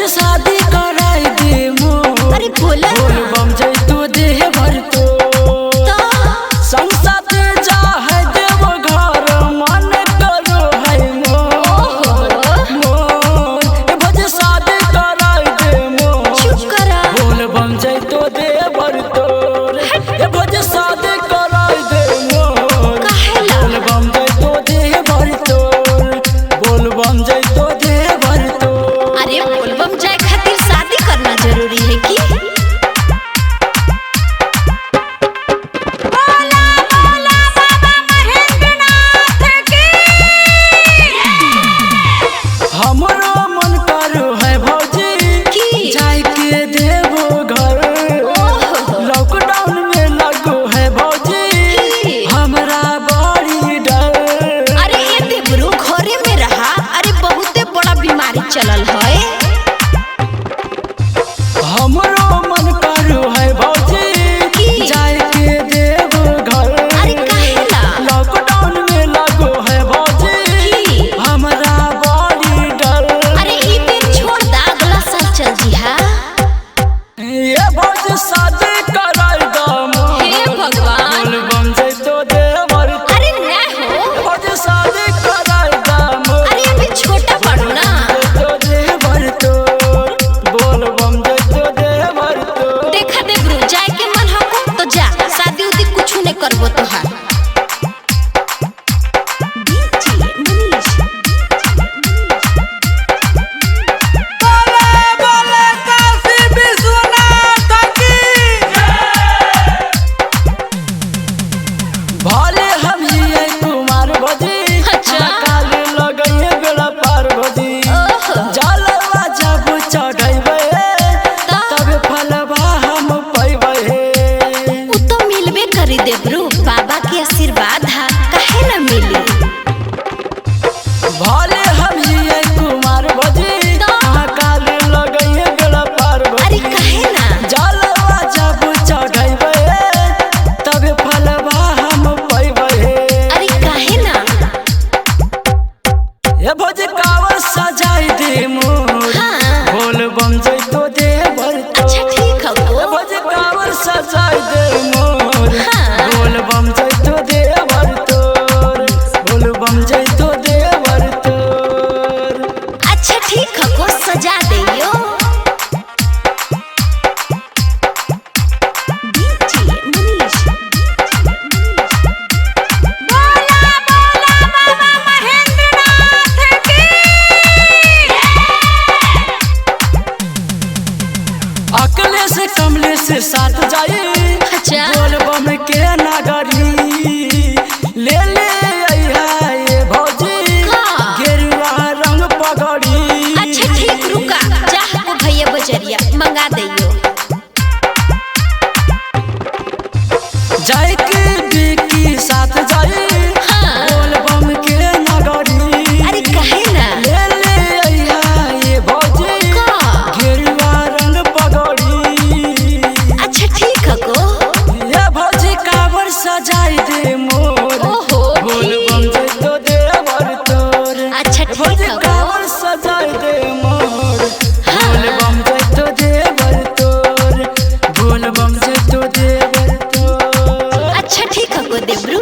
शादी कराई दे मोर। अरे बोला बोल बम जैतो देह भर तो संसार जा है देव घर मन करो है मोर मोर भज शादी कराई दे मोर। चुप करा। बोल बम जैतो देह भर तोर भज शादी कराई दे मोर। काहेला? बोल बम जैतो देह भर तोर बोल बम जैतो देह भर तोर। अरे बोलबम जाए खातिर शादी करना जरूरी है कि? बोला बोला बाबा महेंद्रनाथ की। हमरो मन करो है भौजी की? जाए के देवो घर। ओहो। लॉकडाउन में लगो है भौजी की? हमरा बड़ी डर। अरे ये देवरू घरे में रहा। अरे बहुते बड़ा बीमारी चलल है। हमरो मन करो है भौजी की? जाए के देवो घर। अरे काहेला? लॉकडाउन में लगो है भौजी की? हमरा बड़ी डर। अरे ई बेर छोड़ दा, अगला साल चल जिहा। ये भौजी शादी कराई दम। हे भगवान। बोल बम जैतो देवर तो। अरे ना हो। भौजी शादी कराई दम। अरे अभी छोटा पड़ो ना। जैतो देवर तो बोल बम जैतो देवर तो। देखा देवरू जाए के मन हो तो जा, शादी उदी कुछ नहीं करबो तोहार। भले हम ये कुमार भजी अच्छा। काल लगइए बेड़ा पार भजी। ओहो। जलवा जब चढ़ैबे तब फलवा हम पैबे। उ तो मिलबे करी देवरू, बाबा के आशीर्वाद हा, काहे ना मिली। भले हम ये कुमार भजी तो? काल लगइए बेड़ा पार अरे भजी। काहे ना? जलवा जब चढ़ैबे तब फलवा हम पैबे। अरे काहे ना? ये भोज कावर सजाई दे मोर। हाँ। बोल बम जैतो देवर तो। अच्छा ठीक है ये वो। भोज कावर सजाई दे मोर। हाँ। बोल बम जैतो देवर तोर बोल बम जैतो देवर तोर। अच्छा ठीक है को सजा देयो। बोला बोला बाबा महेंद्रनाथ की। अकले से कमले से साथ जाई। अच्छा। बोल बम के नगरी ले अइहा ये भौजी का? गेरुआ रंग पगड़ी। अच्छा ठीक रुका, जा को भैया बजरिया मंगा दियो। जाए के बेकी साथ जाई। हाँ। बोल बम के नगरी अरे काहे ना? ले अइहा ये भौजी का? गेरुआ रंग पगड़ी। अच्छा ठीक है को। ये भौजी कावर सजाई दे मोर। ओहो, बोल ठीक। बम जैतो देवर तोर। अच्छा ठीक भौजी है को। कावर सजाई दे मोर। हाँ। बोल बम जैतो देवर तोर बोल बम जैतो देवर तोर। अच्छा ठीक है को देवरू।